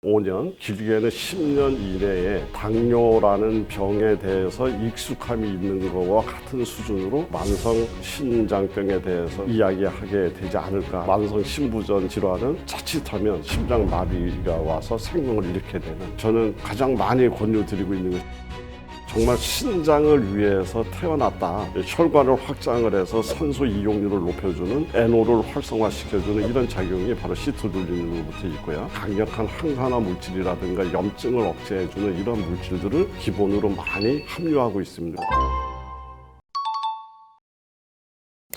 5년, 길게는 10년 이내에 당뇨라는 병에 대해서 익숙함이 있는 것과 같은 수준으로 만성 신장병에 대해서 이야기하게 되지 않을까. 만성 신부전 질환은 자칫하면 심장마비가 와서 생명을 잃게 되는, 저는 가장 많이 권유드리고 있는 것. 정말 신장을 위해서 태어났다. 혈관을 확장을 해서 산소 이용률을 높여주는 NO를 활성화시켜주는 이런 작용이 바로 시트룰린으로부터 있고요. 강력한 항산화 물질이라든가 염증을 억제해주는 이런 물질들을 기본으로 많이 함유하고 있습니다.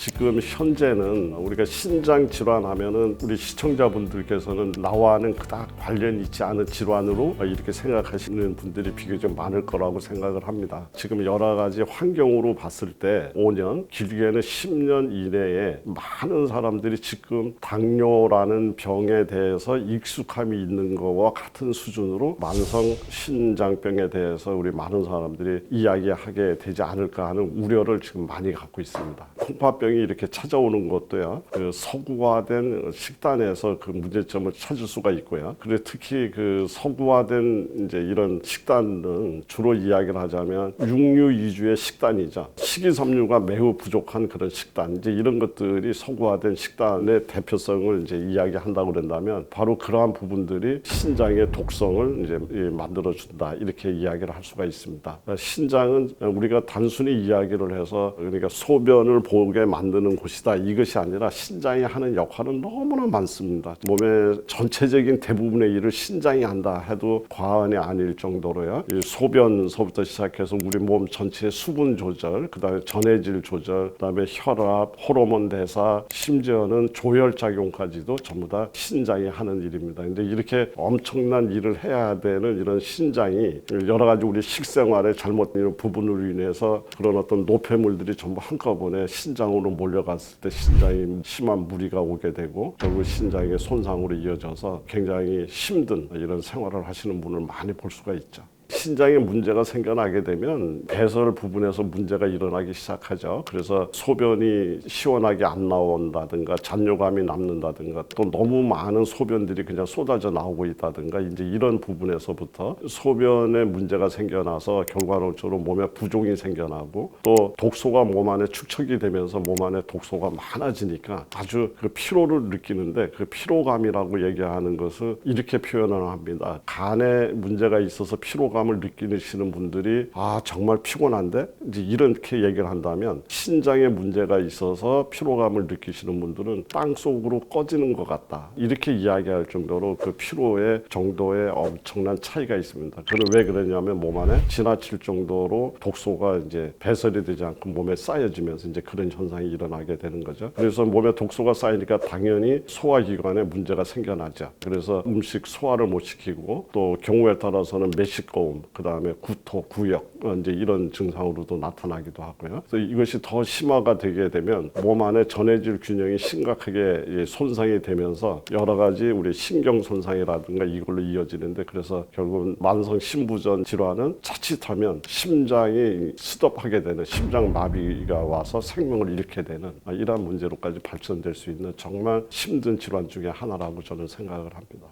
지금 현재는 우리가 신장 질환 하면은 우리 시청자분들께서는 나와는 그닥 관련이 있지 않은 질환으로 이렇게 생각하시는 분들이 비교적 많을 거라고 생각을 합니다. 지금 여러 가지 환경으로 봤을 때 5년, 길게는 10년 이내에 많은 사람들이 지금 당뇨라는 병에 대해서 익숙함이 있는 것과 같은 수준으로 만성 신장병에 대해서 우리 많은 사람들이 이야기하게 되지 않을까 하는 우려를 지금 많이 갖고 있습니다. 콩팥병이 이렇게 찾아오는 것도요, 그 서구화된 식단에서 그 문제점을 찾을 수가 있고요. 그리고 특히 그 서구화된 이제 이런 식단은 주로 이야기를 하자면 육류 위주의 식단이죠. 식이섬유가 매우 부족한 그런 식단, 이제 이런 것들이 서구화된 식단의 대표성을 이제 이야기한다고 그런다면 바로 그러한 부분들이 신장의 독성을 이제 만들어준다, 이렇게 이야기를 할 수가 있습니다. 신장은 우리가 단순히 이야기를 해서 그러니까 소변을 보게 만드는 곳이다, 이것이 아니라 신장이 하는 역할은 너무나 많습니다. 몸의 전체적인 대부분의 일을 신장이 한다 해도 과언이 아닐 정도로요. 소변서부터 시작해서 우리 몸 전체의 수분 조절, 그다음에 전해질 조절, 그다음에 혈압, 호르몬 대사, 심지어는 조혈 작용까지도 전부 다 신장이 하는 일입니다. 근데 이렇게 엄청난 일을 해야 되는 이런 신장이 여러 가지 우리 식생활에 잘못된 부분으로 인해서 그런 어떤 노폐물들이 전부 한꺼번에 신장으로 몰려갔을 때 신장에 심한 무리가 오게 되고 결국 신장의 손상으로 이어져서 굉장히 힘든 이런 생활을 하시는 분을 많이 볼 수가 있죠. 신장에 문제가 생겨나게 되면 배설 부분에서 문제가 일어나기 시작하죠. 그래서 소변이 시원하게 안 나온다든가 잔뇨감이 남는다든가 또 너무 많은 소변들이 그냥 쏟아져 나오고 있다든가 이제 이런 부분에서부터 소변에 문제가 생겨나서 결과론적으로 몸에 부종이 생겨나고 또 독소가 몸 안에 축적이 되면서 몸 안에 독소가 많아지니까 아주 그 피로를 느끼는데, 그 피로감이라고 얘기하는 것을 이렇게 표현을 합니다. 간에 문제가 있어서 피로감을 느끼시는 분들이 정말 피곤한데, 이제 이렇게 얘기를 한다면 신장에 문제가 있어서 피로감을 느끼시는 분들은 땅속으로 꺼지는 것 같다, 이렇게 이야기할 정도로 그 피로의 정도에 엄청난 차이가 있습니다. 그건 왜 그러냐면 몸 안에 지나칠 정도로 독소가 이제 배설이 되지 않고 몸에 쌓여지면서 이제 그런 현상이 일어나게 되는 거죠. 그래서 몸에 독소가 쌓이니까 당연히 소화기관에 문제가 생겨나죠. 그래서 음식 소화를 못 시키고 또 경우에 따라서는 메시꺼움, 그 다음에 구토, 구역, 이제 이런 증상으로도 나타나기도 하고요. 그래서 이것이 더 심화가 되게 되면 몸 안에 전해질 균형이 심각하게 손상이 되면서 여러 가지 우리 신경 손상이라든가 이걸로 이어지는데, 그래서 결국은 만성 신부전 질환은 자칫하면 심장이 스톱하게 되는, 심장 마비가 와서 생명을 잃게 되는 이러한 문제로까지 발전될 수 있는 정말 힘든 질환 중에 하나라고 저는 생각을 합니다.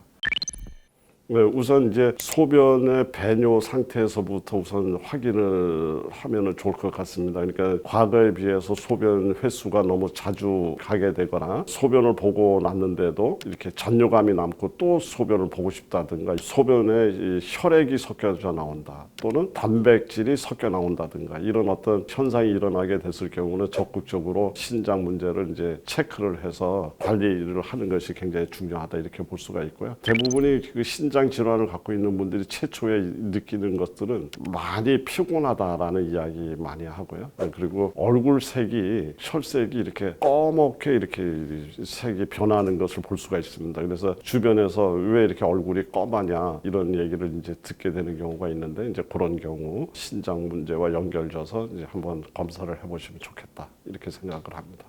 우선 이제 소변의 배뇨 상태에서부터 우선 확인을 하면은 좋을 것 같습니다. 그러니까 과거에 비해서 소변 횟수가 너무 자주 가게 되거나 소변을 보고 났는데도 이렇게 잔뇨감이 남고 또 소변을 보고 싶다든가, 소변에 혈액이 섞여져 나온다 또는 단백질이 섞여 나온다든가 이런 어떤 현상이 일어나게 됐을 경우는 적극적으로 신장 문제를 이제 체크를 해서 관리를 하는 것이 굉장히 중요하다, 이렇게 볼 수가 있고요. 대부분이 그 신장 질환을 갖고 있는 분들이 최초에 느끼는 것들은 많이 피곤하다라는 이야기 많이 하고요. 그리고 얼굴 색이, 혈색이 이렇게 꺼멓게 이렇게 색이 변하는 것을 볼 수가 있습니다. 그래서 주변에서 왜 이렇게 얼굴이 검하냐 이런 얘기를 이제 듣게 되는 경우가 있는데, 이제 그런 경우 신장 문제와 연결져서 이제 한번 검사를 해보시면 좋겠다, 이렇게 생각을 합니다.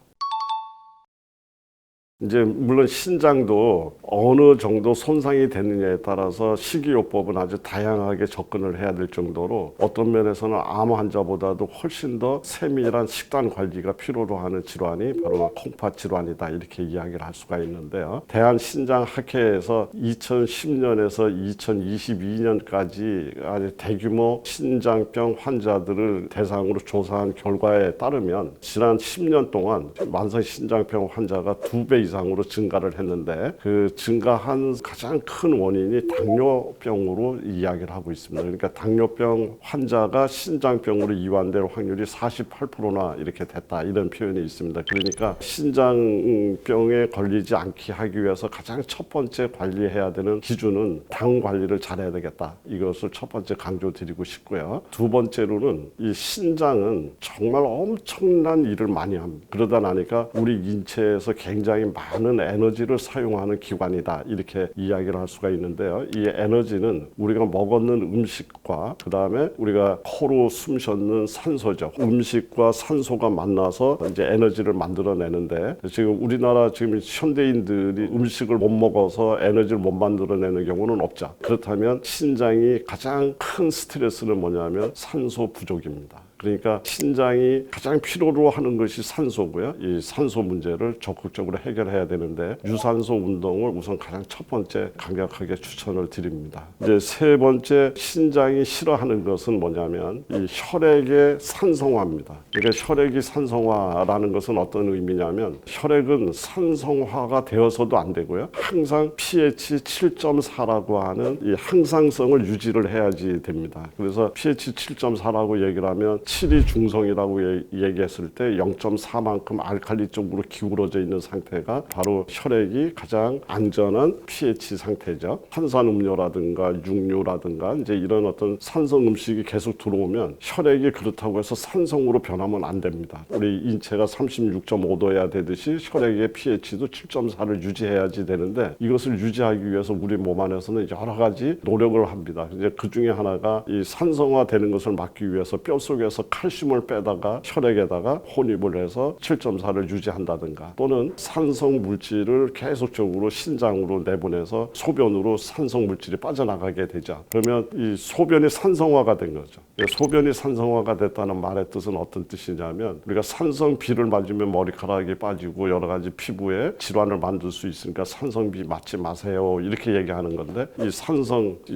이제 물론 신장도 어느 정도 손상이 되느냐에 따라서 식이요법은 아주 다양하게 접근을 해야 될 정도로 어떤 면에서는 암 환자보다도 훨씬 더 세밀한 식단 관리가 필요로 하는 질환이 바로 콩팥 질환이다 이렇게 이야기를 할 수가 있는데요. 대한신장학회에서 2010년에서 2022년까지 아주 대규모 신장병 환자들을 대상으로 조사한 결과에 따르면 지난 10년 동안 만성 신장병 환자가 2배 이상으로 증가를 했는데 그 증가한 가장 큰 원인이 당뇨병으로 이야기를 하고 있습니다. 그러니까 당뇨병 환자가 신장병으로 이완될 확률이 48%나 이렇게 됐다 이런 표현이 있습니다. 그러니까 신장병에 걸리지 않게 하기 위해서 가장 첫 번째 관리해야 되는 기준은 당 관리를 잘해야 되겠다. 이것을 첫 번째 강조드리고 싶고요. 두 번째로는 이 신장은 정말 엄청난 일을 많이 합니다. 그러다 나니까 우리 인체에서 굉장히 많은 에너지를 사용하는 기관이다 이렇게 이야기를 할 수가 있는데요. 이 에너지는 우리가 먹었는 음식과 그 다음에 우리가 코로 숨 쉬는 산소죠. 음식과 산소가 만나서 이제 에너지를 만들어내는데 지금 우리나라 지금 현대인들이 음식을 못 먹어서 에너지를 못 만들어내는 경우는 없죠. 그렇다면 신장이 가장 큰 스트레스는 뭐냐면 산소 부족입니다. 그러니까 신장이 가장 필요로 하는 것이 산소고요. 이 산소 문제를 적극적으로 해결해야 되는데 유산소 운동을 우선 가장 첫 번째 강력하게 추천을 드립니다. 이제 세 번째 신장이 싫어하는 것은 뭐냐면 이 혈액의 산성화입니다. 그러니까 혈액이 산성화라는 것은 어떤 의미냐면 혈액은 산성화가 되어서도 안 되고요. 항상 pH 7.4라고 하는 이 항상성을 유지를 해야지 됩니다. 그래서 pH 7.4라고 얘기를 하면 7이 중성이라고 얘기했을 때 0.4만큼 알칼리 쪽으로 기울어져 있는 상태가 바로 혈액이 가장 안전한 pH 상태죠. 탄산음료라든가 육류라든가 이제 이런 어떤 산성 음식이 계속 들어오면 혈액이 그렇다고 해서 산성으로 변하면 안 됩니다. 우리 인체가 36.5도여야 되듯이 혈액의 pH도 7.4를 유지해야지 되는데 이것을 유지하기 위해서 우리 몸 안에서는 여러 가지 노력을 합니다. 이제 그 중에 하나가 이 산성화되는 것을 막기 위해서 뼈속에서 칼슘을 빼다가 혈액에다가 혼입을 해서 7.4를 유지한다든가 또는 산성 물질을 계속적으로 신장으로 내보내서 소변으로 산성 물질이 빠져나가게 되죠. 그러면 이 소변이 산성화가 된 거죠. 소변이 산성화가 됐다는 말의 뜻은 어떤 뜻이냐면 우리가 산성비를 맞으면 머리카락이 빠지고 여러 가지 피부에 질환을 만들 수 있으니까 산성비 맞지 마세요 이렇게 얘기하는 건데 이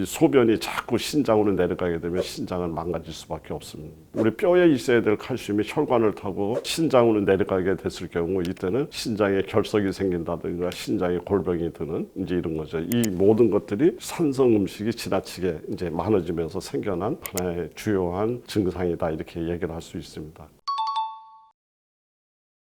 소변이 자꾸 신장으로 내려가게 되면 신장은 망가질 수밖에 없습니다. 우리 뼈에 있어야 될 칼슘이 혈관을 타고 신장으로 내려가게 됐을 경우 이때는 신장에 결석이 생긴다든가 신장에 골병이 드는 이제 이런 거죠. 이 모든 것들이 산성 음식이 지나치게 이제 많아지면서 생겨난 하나의 주요한 증상이다 이렇게 얘기를 할 수 있습니다.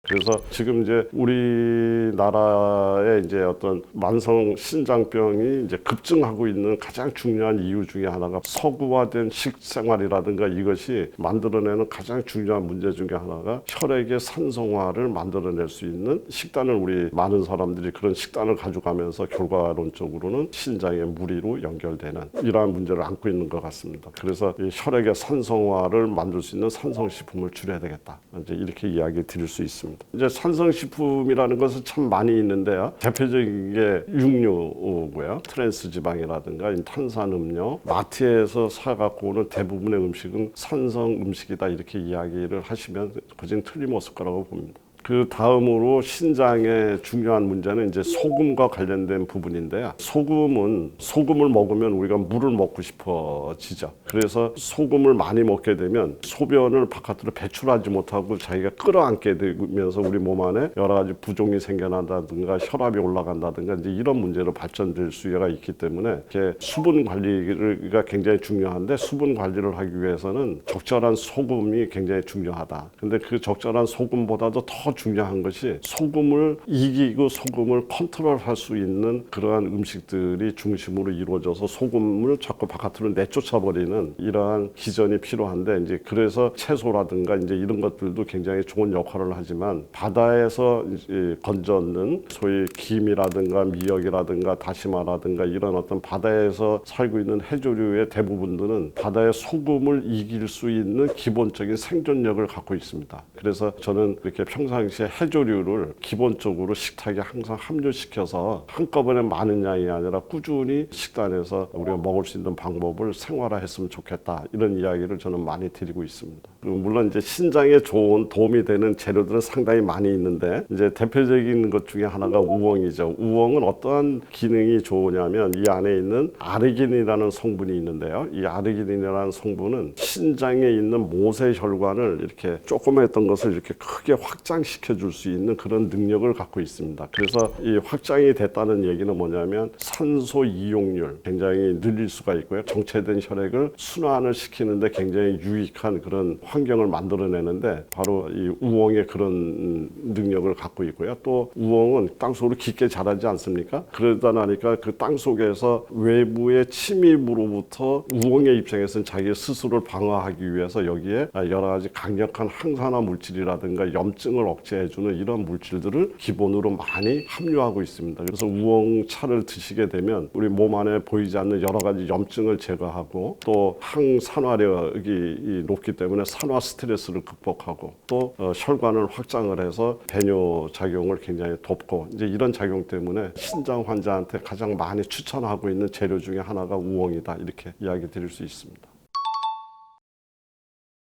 그래서 지금 이제 우리나라의 이제 어떤 만성 신장병이 이제 급증하고 있는 가장 중요한 이유 중에 하나가 서구화된 식생활이라든가 이것이 만들어내는 가장 중요한 문제 중에 하나가 혈액의 산성화를 만들어낼 수 있는 식단을 우리 많은 사람들이 그런 식단을 가져가면서 결과론적으로는 신장의 무리로 연결되는 이러한 문제를 안고 있는 것 같습니다. 그래서 이 혈액의 산성화를 만들 수 있는 산성식품을 줄여야 되겠다. 이제 이렇게 이야기 드릴 수 있습니다. 이제 산성식품이라는 것은 참 많이 있는데요. 대표적인 게 육류고요. 트랜스 지방이라든가 탄산음료, 마트에서 사갖고 오는 대부분의 음식은 산성 음식이다 이렇게 이야기를 하시면 거진 틀림없을 거라고 봅니다. 그 다음으로 신장의 중요한 문제는 이제 소금과 관련된 부분인데요. 소금을 먹으면 우리가 물을 먹고 싶어지죠. 그래서 소금을 많이 먹게 되면 소변을 바깥으로 배출하지 못하고 자기가 끌어안게 되면서 우리 몸 안에 여러 가지 부종이 생겨난다든가 혈압이 올라간다든가 이제 이런 문제로 발전될 수가 있기 때문에 이렇게 수분 관리가 굉장히 중요한데 수분 관리를 하기 위해서는 적절한 소금이 굉장히 중요하다. 근데 그 적절한 소금보다도 더 중요한 것이 소금을 이기고 소금을 컨트롤할 수 있는 그러한 음식들이 중심으로 이루어져서 소금을 자꾸 바깥으로 내쫓아버리는 이러한 기전이 필요한데 이제 그래서 채소라든가 이제 이런 것들도 굉장히 좋은 역할을 하지만 바다에서 이제 건져는 소위 김이라든가 미역이라든가 다시마라든가 이런 어떤 바다에서 살고 있는 해조류의 대부분들은 바다의 소금을 이길 수 있는 기본적인 생존력을 갖고 있습니다. 그래서 저는 이렇게 평상시에 당시에 해조류를 기본적으로 식탁에 항상 함유시켜서 한꺼번에 많은 양이 아니라 꾸준히 식단에서 우리가 먹을 수 있는 방법을 생활화했으면 좋겠다. 이런 이야기를 저는 많이 드리고 있습니다. 물론 이제 신장에 좋은 도움이 되는 재료들은 상당히 많이 있는데 이제 대표적인 것 중에 하나가 우엉이죠. 우엉은 어떠한 기능이 좋으냐면 이 안에 있는 아르기닌이라는 성분이 있는데요. 이 아르기닌이라는 성분은 신장에 있는 모세혈관을 이렇게 조그맣던 것을 이렇게 크게 확장시켜 줄 수 있는 그런 능력을 갖고 있습니다. 그래서 이 확장이 됐다는 얘기는 뭐냐면 산소 이용률 굉장히 늘릴 수가 있고요. 정체된 혈액을 순환을 시키는데 굉장히 유익한 그런 환경을 만들어내는데 바로 이 우엉의 그런 능력을 갖고 있고요. 또 우엉은 땅속으로 깊게 자라지 않습니까? 그러다 나니까 그 땅 속에서 외부의 침입으로부터 우엉의 입장에서는 자기 스스로를 방어하기 위해서 여기에 여러 가지 강력한 항산화 물질이라든가 염증을 억제해주는 이런 물질들을 기본으로 많이 함유하고 있습니다. 그래서 우엉차를 드시게 되면 우리 몸 안에 보이지 않는 여러 가지 염증을 제거하고 또 항산화력이 높기 때문에 산화 스트레스를 극복하고 또 혈관을 확장을 해서 배뇨 작용을 굉장히 돕고 이제 이런 작용 때문에 신장 환자한테 가장 많이 추천하고 있는 재료 중에 하나가 우엉이다 이렇게 이야기 드릴 수 있습니다.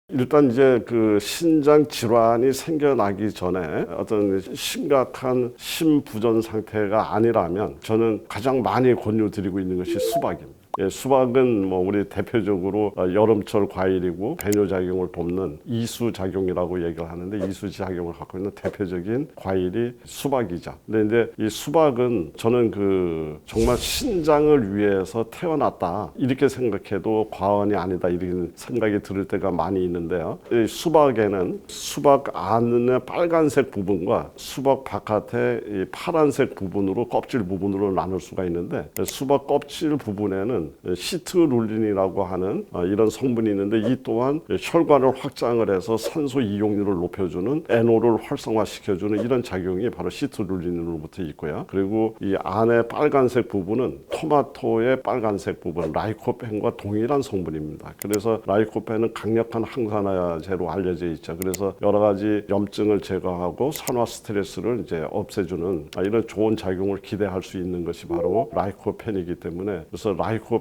일단 이제 그 신장 질환이 생겨나기 전에 어떤 심각한 심부전 상태가 아니라면 저는 가장 많이 권유드리고 있는 것이 수박입니다. 예, 수박은 뭐 우리 대표적으로 여름철 과일이고 배뇨작용을 돕는 이수작용이라고 얘기를 하는데 이수작용을 갖고 있는 대표적인 과일이 수박이죠. 근데 이제 이 수박은 저는 그 정말 신장을 위해서 태어났다 이렇게 생각해도 과언이 아니다 이런 생각이 들 때가 많이 있는데요. 이 수박에는 수박 안에 빨간색 부분과 수박 바깥에 이 파란색 부분으로 껍질 부분으로 나눌 수가 있는데 수박 껍질 부분에는 시트룰린이라고 하는 이런 성분이 있는데 이 또한 혈관을 확장을 해서 산소 이용률을 높여주는 NO를 활성화시켜주는 이런 작용이 바로 시트룰린으로부터 있고요. 그리고 이 안에 빨간색 부분은 토마토의 빨간색 부분 라이코펜과 동일한 성분입니다. 그래서 라이코펜은 강력한 항산화제로 알려져 있죠. 그래서 여러 가지 염증을 제거하고 산화 스트레스를 이제 없애주는 이런 좋은 작용을 기대할 수 있는 것이 바로 라이코펜이기 때문에 그래서 라이코펜과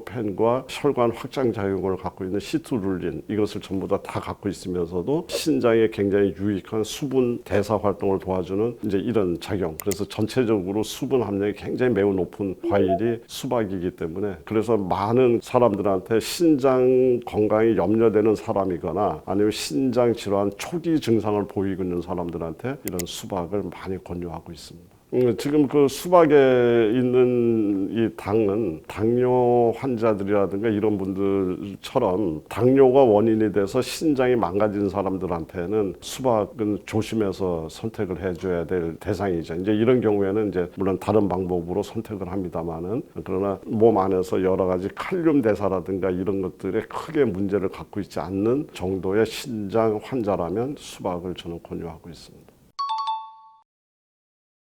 혈관 확장 작용을 갖고 있는 시트룰린 이것을 전부 다 갖고 있으면서도 신장에 굉장히 유익한 수분 대사 활동을 도와주는 이제 이런 작용. 그래서 전체적으로 수분 함량이 굉장히 매우 높은 과일이 수박이기 때문에 그래서 많은 사람들한테 신장 건강이 염려되는 사람이거나 아니면 신장 질환 초기 증상을 보이고 있는 사람들한테 이런 수박을 많이 권유하고 있습니다. 지금 그 수박에 있는 이 당은 당뇨 환자들이라든가 이런 분들처럼 당뇨가 원인이 돼서 신장이 망가진 사람들한테는 수박은 조심해서 선택을 해줘야 될 대상이죠. 이제 이런 경우에는 이제 물론 다른 방법으로 선택을 합니다만은 그러나 몸 안에서 여러 가지 칼륨 대사라든가 이런 것들에 크게 문제를 갖고 있지 않는 정도의 신장 환자라면 수박을 저는 권유하고 있습니다.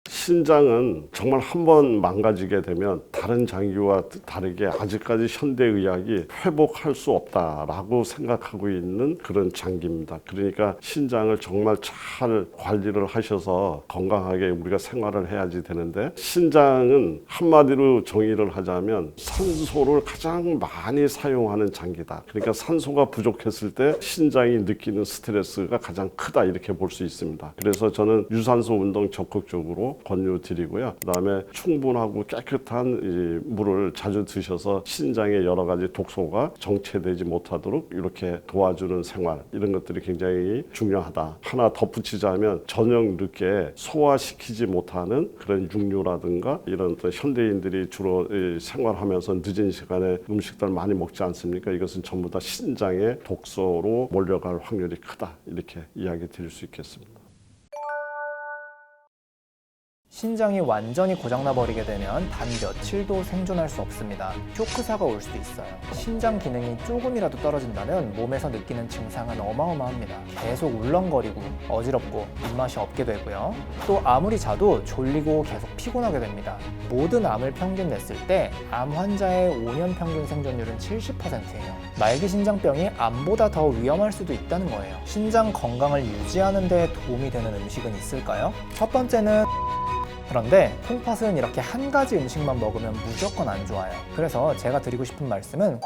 신장은 정말 한번 망가지게 되면 다른 장기와 다르게 아직까지 현대의학이 회복할 수 없다라고 생각하고 있는 그런 장기입니다. 그러니까 신장을 정말 잘 관리를 하셔서 건강하게 우리가 생활을 해야지 되는데 신장은 한마디로 정의를 하자면 산소를 가장 많이 사용하는 장기다. 그러니까 산소가 부족했을 때 신장이 느끼는 스트레스가 가장 크다 이렇게 볼 수 있습니다. 그래서 저는 유산소 운동 적극적으로 권유드리고요. 그다음에 충분하고 깨끗한 이 물을 자주 드셔서 신장의 여러 가지 독소가 정체되지 못하도록 이렇게 도와주는 생활 이런 것들이 굉장히 중요하다. 하나 덧붙이자면 저녁 늦게 소화시키지 못하는 그런 육류라든가 이런 또 현대인들이 주로 생활하면서 늦은 시간에 음식들 많이 먹지 않습니까? 이것은 전부 다 신장의 독소로 몰려갈 확률이 크다. 이렇게 이야기 드릴 수 있겠습니다. 신장이 완전히 고장나 버리게 되면 단 며칠도 생존할 수 없습니다. 쇼크사가 올 수도 있어요. 신장 기능이 조금이라도 떨어진다면 몸에서 느끼는 증상은 어마어마합니다. 계속 울렁거리고 어지럽고 입맛이 없게 되고요. 또 아무리 자도 졸리고 계속 피곤하게 됩니다. 모든 암을 평균 냈을 때 암 환자의 5년 평균 생존율은 70%예요. 말기 신장병이 암보다 더 위험할 수도 있다는 거예요. 신장 건강을 유지하는 데 도움이 되는 음식은 있을까요? 첫 번째는 그런데 콩팥은 이렇게 한 가지 음식만 먹으면 무조건 안 좋아요. 그래서 제가 드리고 싶은 말씀은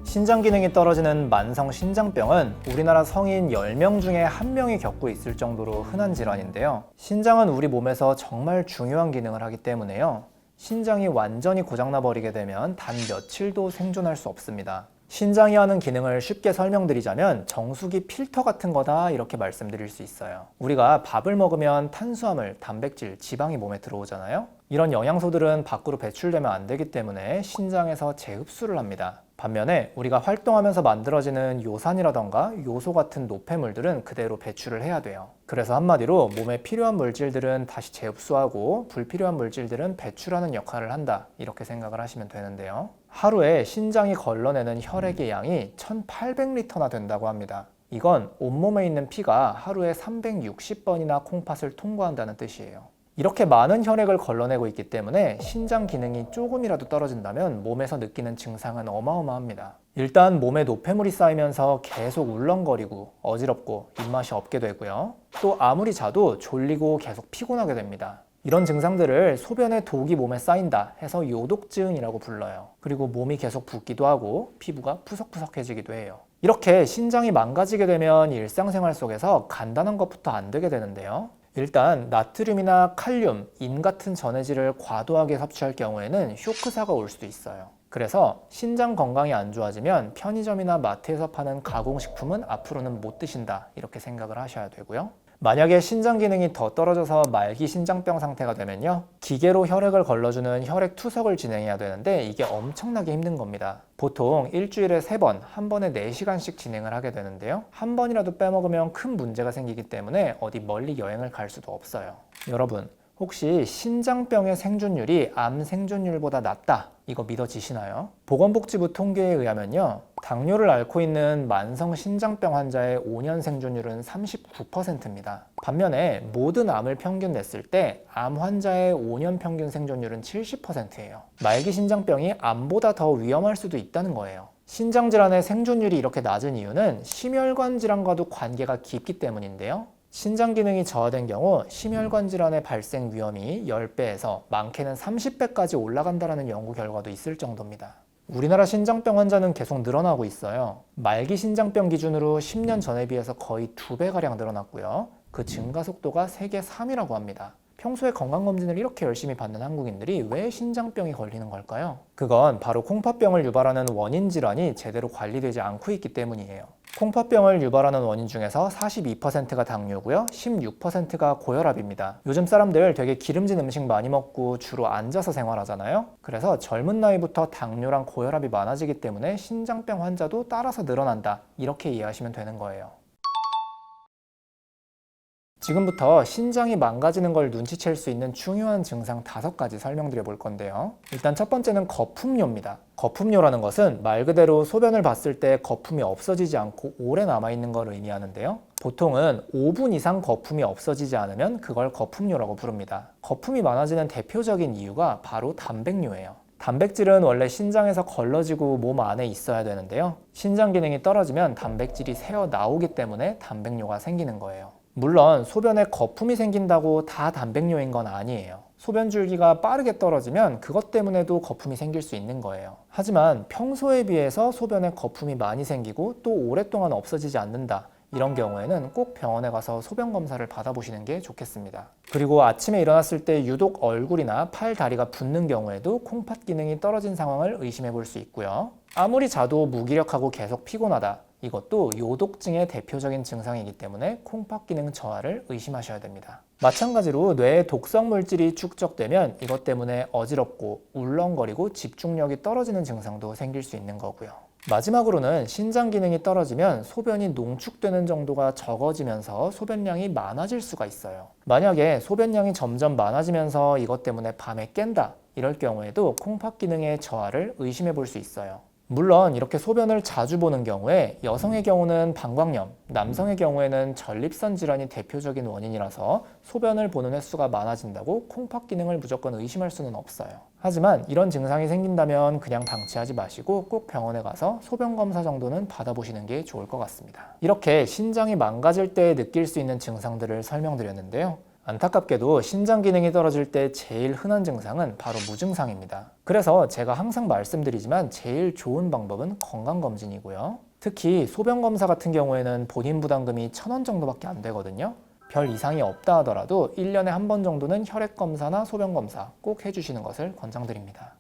신장 기능이 떨어지는 만성 신장병은 우리나라 성인 10명 중에 1명이 겪고 있을 정도로 흔한 질환인데요. 신장은 우리 몸에서 정말 중요한 기능을 하기 때문에요. 신장이 완전히 고장나 버리게 되면 단 며칠도 생존할 수 없습니다. 신장이 하는 기능을 쉽게 설명드리자면 정수기 필터 같은 거다 이렇게 말씀드릴 수 있어요. 우리가 밥을 먹으면 탄수화물, 단백질, 지방이 몸에 들어오잖아요. 이런 영양소들은 밖으로 배출되면 안 되기 때문에 신장에서 재흡수를 합니다. 반면에 우리가 활동하면서 만들어지는 요산이라던가 요소 같은 노폐물들은 그대로 배출을 해야 돼요. 그래서 한마디로 몸에 필요한 물질들은 다시 재흡수하고 불필요한 물질들은 배출하는 역할을 한다 이렇게 생각을 하시면 되는데요. 하루에 신장이 걸러내는 혈액의 양이 1800리터나 된다고 합니다. 이건 온몸에 있는 피가 하루에 360번이나 콩팥을 통과한다는 뜻이에요. 이렇게 많은 혈액을 걸러내고 있기 때문에 신장 기능이 조금이라도 떨어진다면 몸에서 느끼는 증상은 어마어마합니다. 일단 몸에 노폐물이 쌓이면서 계속 울렁거리고 어지럽고 입맛이 없게 되고요. 또 아무리 자도 졸리고 계속 피곤하게 됩니다. 이런 증상들을 소변에 독이 몸에 쌓인다 해서 요독증이라고 불러요. 그리고 몸이 계속 붓기도 하고 피부가 푸석푸석해지기도 해요. 이렇게 신장이 망가지게 되면 일상생활 속에서 간단한 것부터 안 되게 되는데요. 일단 나트륨이나 칼륨, 인 같은 전해질을 과도하게 섭취할 경우에는 쇼크사가 올 수도 있어요. 그래서 신장 건강이 안 좋아지면 편의점이나 마트에서 파는 가공식품은 앞으로는 못 드신다 이렇게 생각을 하셔야 되고요. 만약에 신장 기능이 더 떨어져서 말기 신장병 상태가 되면요, 기계로 혈액을 걸러주는 혈액 투석을 진행해야 되는데 이게 엄청나게 힘든 겁니다. 보통 일주일에 3번, 한 번에 4시간씩 진행을 하게 되는데요. 한 번이라도 빼먹으면 큰 문제가 생기기 때문에 어디 멀리 여행을 갈 수도 없어요. 여러분, 혹시 신장병의 생존율이 암 생존율보다 낮다, 이거 믿어지시나요? 보건복지부 통계에 의하면요, 당뇨를 앓고 있는 만성 신장병 환자의 5년 생존율은 39%입니다. 반면에 모든 암을 평균 냈을 때 암 환자의 5년 평균 생존율은 70%예요. 말기 신장병이 암보다 더 위험할 수도 있다는 거예요. 신장질환의 생존율이 이렇게 낮은 이유는 심혈관 질환과도 관계가 깊기 때문인데요. 신장 기능이 저하된 경우 심혈관 질환의 발생 위험이 10배에서 많게는 30배까지 올라간다는 연구 결과도 있을 정도입니다. 우리나라 신장병 환자는 계속 늘어나고 있어요. 말기 신장병 기준으로 10년 전에 비해서 거의 2배가량 늘어났고요. 그 증가 속도가 세계 3위라고 합니다. 평소에 건강검진을 이렇게 열심히 받는 한국인들이 왜 신장병이 걸리는 걸까요? 그건 바로 콩팥병을 유발하는 원인 질환이 제대로 관리되지 않고 있기 때문이에요. 콩팥병을 유발하는 원인 중에서 42%가 당뇨고요, 16%가 고혈압입니다. 요즘 사람들 되게 기름진 음식 많이 먹고 주로 앉아서 생활하잖아요. 그래서 젊은 나이부터 당뇨랑 고혈압이 많아지기 때문에 신장병 환자도 따라서 늘어난다, 이렇게 이해하시면 되는 거예요. 지금부터 신장이 망가지는 걸 눈치챌 수 있는 중요한 증상 5가지 설명드려 볼 건데요. 일단 첫 번째는 거품료입니다. 거품료라는 것은 말 그대로 소변을 봤을 때 거품이 없어지지 않고 오래 남아있는 걸 의미하는데요. 보통은 5분 이상 거품이 없어지지 않으면 그걸 거품료라고 부릅니다. 거품이 많아지는 대표적인 이유가 바로 단백뇨예요. 단백질은 원래 신장에서 걸러지고 몸 안에 있어야 되는데요. 신장 기능이 떨어지면 단백질이 새어 나오기 때문에 단백뇨가 생기는 거예요. 물론 소변에 거품이 생긴다고 다 단백뇨인 건 아니에요. 소변 줄기가 빠르게 떨어지면 그것 때문에도 거품이 생길 수 있는 거예요. 하지만 평소에 비해서 소변에 거품이 많이 생기고 또 오랫동안 없어지지 않는다, 이런 경우에는 꼭 병원에 가서 소변 검사를 받아보시는 게 좋겠습니다. 그리고 아침에 일어났을 때 유독 얼굴이나 팔, 다리가 붓는 경우에도 콩팥 기능이 떨어진 상황을 의심해 볼 수 있고요. 아무리 자도 무기력하고 계속 피곤하다, 이것도 요독증의 대표적인 증상이기 때문에 콩팥 기능 저하를 의심하셔야 됩니다. 마찬가지로 뇌에 독성 물질이 축적되면 이것 때문에 어지럽고 울렁거리고 집중력이 떨어지는 증상도 생길 수 있는 거고요. 마지막으로는 신장 기능이 떨어지면 소변이 농축되는 정도가 적어지면서 소변량이 많아질 수가 있어요. 만약에 소변량이 점점 많아지면서 이것 때문에 밤에 깬다, 이럴 경우에도 콩팥 기능의 저하를 의심해 볼 수 있어요. 물론 이렇게 소변을 자주 보는 경우에 여성의 경우는 방광염, 남성의 경우에는 전립선 질환이 대표적인 원인이라서 소변을 보는 횟수가 많아진다고 콩팥 기능을 무조건 의심할 수는 없어요. 하지만 이런 증상이 생긴다면 그냥 방치하지 마시고 꼭 병원에 가서 소변 검사 정도는 받아보시는 게 좋을 것 같습니다. 이렇게 신장이 망가질 때 느낄 수 있는 증상들을 설명드렸는데요. 안타깝게도 신장 기능이 떨어질 때 제일 흔한 증상은 바로 무증상입니다. 그래서 제가 항상 말씀드리지만 제일 좋은 방법은 건강검진이고요. 특히 소변검사 같은 경우에는 본인 부담금이 1,000원 정도밖에 안 되거든요. 별 이상이 없다 하더라도 1년에 한 번 정도는 혈액검사나 소변검사 꼭 해주시는 것을 권장드립니다.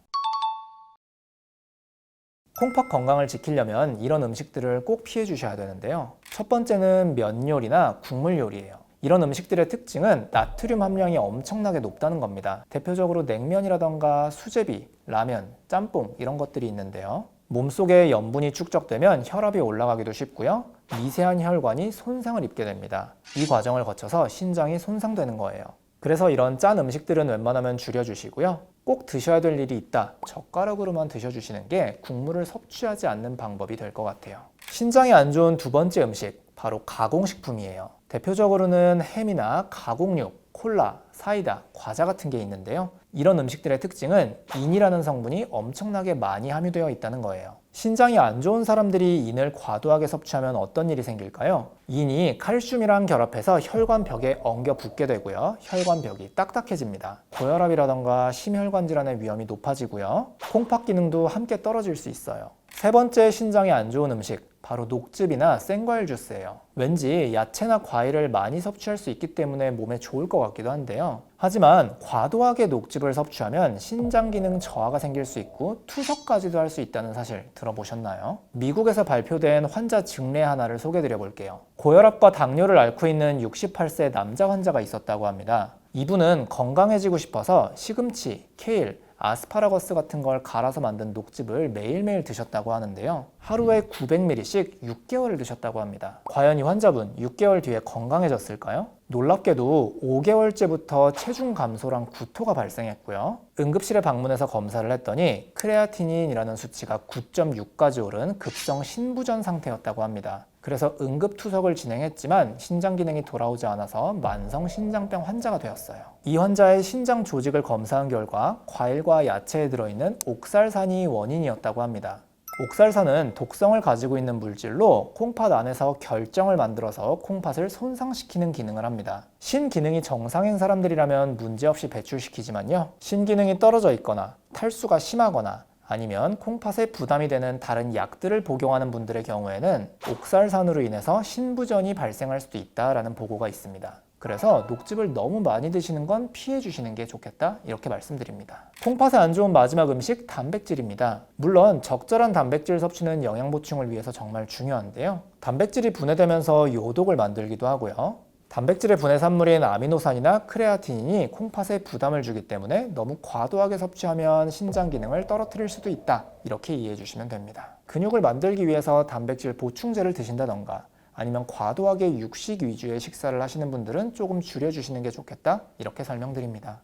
콩팥 건강을 지키려면 이런 음식들을 꼭 피해 주셔야 되는데요. 첫 번째는 면 요리나 국물 요리예요. 이런 음식들의 특징은 나트륨 함량이 엄청나게 높다는 겁니다. 대표적으로 냉면이라던가 수제비, 라면, 짬뽕 이런 것들이 있는데요. 몸속에 염분이 축적되면 혈압이 올라가기도 쉽고요. 미세한 혈관이 손상을 입게 됩니다. 이 과정을 거쳐서 신장이 손상되는 거예요. 그래서 이런 짠 음식들은 웬만하면 줄여주시고요. 꼭 드셔야 될 일이 있다. 젓가락으로만 드셔주시는 게 국물을 섭취하지 않는 방법이 될 것 같아요. 신장에 안 좋은 두 번째 음식, 바로 가공식품이에요. 대표적으로는 햄이나 가공육, 콜라, 사이다, 과자 같은 게 있는데요. 이런 음식들의 특징은 인이라는 성분이 엄청나게 많이 함유되어 있다는 거예요. 신장이 안 좋은 사람들이 인을 과도하게 섭취하면 어떤 일이 생길까요? 인이 칼슘이랑 결합해서 혈관벽에 엉겨 붙게 되고요. 혈관벽이 딱딱해집니다. 고혈압이라던가 심혈관 질환의 위험이 높아지고요. 콩팥 기능도 함께 떨어질 수 있어요. 세 번째 신장에 안 좋은 음식, 바로 녹즙이나 생과일 주스예요. 왠지 야채나 과일을 많이 섭취할 수 있기 때문에 몸에 좋을 것 같기도 한데요. 하지만 과도하게 녹즙을 섭취하면 신장 기능 저하가 생길 수 있고 투석까지도 할 수 있다는 사실 들어보셨나요? 미국에서 발표된 환자 증례 하나를 소개드려 볼게요. 고혈압과 당뇨를 앓고 있는 68세 남자 환자가 있었다고 합니다. 이분은 건강해지고 싶어서 시금치, 케일, 아스파라거스 같은 걸 갈아서 만든 녹즙을 매일매일 드셨다고 하는데요. 하루에 900ml씩 6개월을 드셨다고 합니다. 과연 이 환자분 6개월 뒤에 건강해졌을까요? 놀랍게도 5개월째부터 체중 감소랑 구토가 발생했고요. 응급실에 방문해서 검사를 했더니 크레아티닌이라는 수치가 9.6까지 오른 급성 신부전 상태였다고 합니다. 그래서 응급투석을 진행했지만 신장 기능이 돌아오지 않아서 만성 신장병 환자가 되었어요. 이 환자의 신장 조직을 검사한 결과 과일과 야채에 들어있는 옥살산이 원인이었다고 합니다. 옥살산은 독성을 가지고 있는 물질로 콩팥 안에서 결정을 만들어서 콩팥을 손상시키는 기능을 합니다. 신기능이 정상인 사람들이라면 문제없이 배출시키지만요. 신기능이 떨어져 있거나 탈수가 심하거나 아니면 콩팥에 부담이 되는 다른 약들을 복용하는 분들의 경우에는 옥살산으로 인해서 신부전이 발생할 수도 있다라는 보고가 있습니다. 그래서 녹즙을 너무 많이 드시는 건 피해 주시는 게 좋겠다, 이렇게 말씀드립니다. 콩팥에 안 좋은 마지막 음식, 단백질입니다. 물론 적절한 단백질 섭취는 영양 보충을 위해서 정말 중요한데요. 단백질이 분해되면서 요독을 만들기도 하고요. 단백질의 분해 산물인 아미노산이나 크레아티닌이 콩팥에 부담을 주기 때문에 너무 과도하게 섭취하면 신장 기능을 떨어뜨릴 수도 있다, 이렇게 이해해 주시면 됩니다. 근육을 만들기 위해서 단백질 보충제를 드신다던가 아니면 과도하게 육식 위주의 식사를 하시는 분들은 조금 줄여주시는 게 좋겠다, 이렇게 설명드립니다.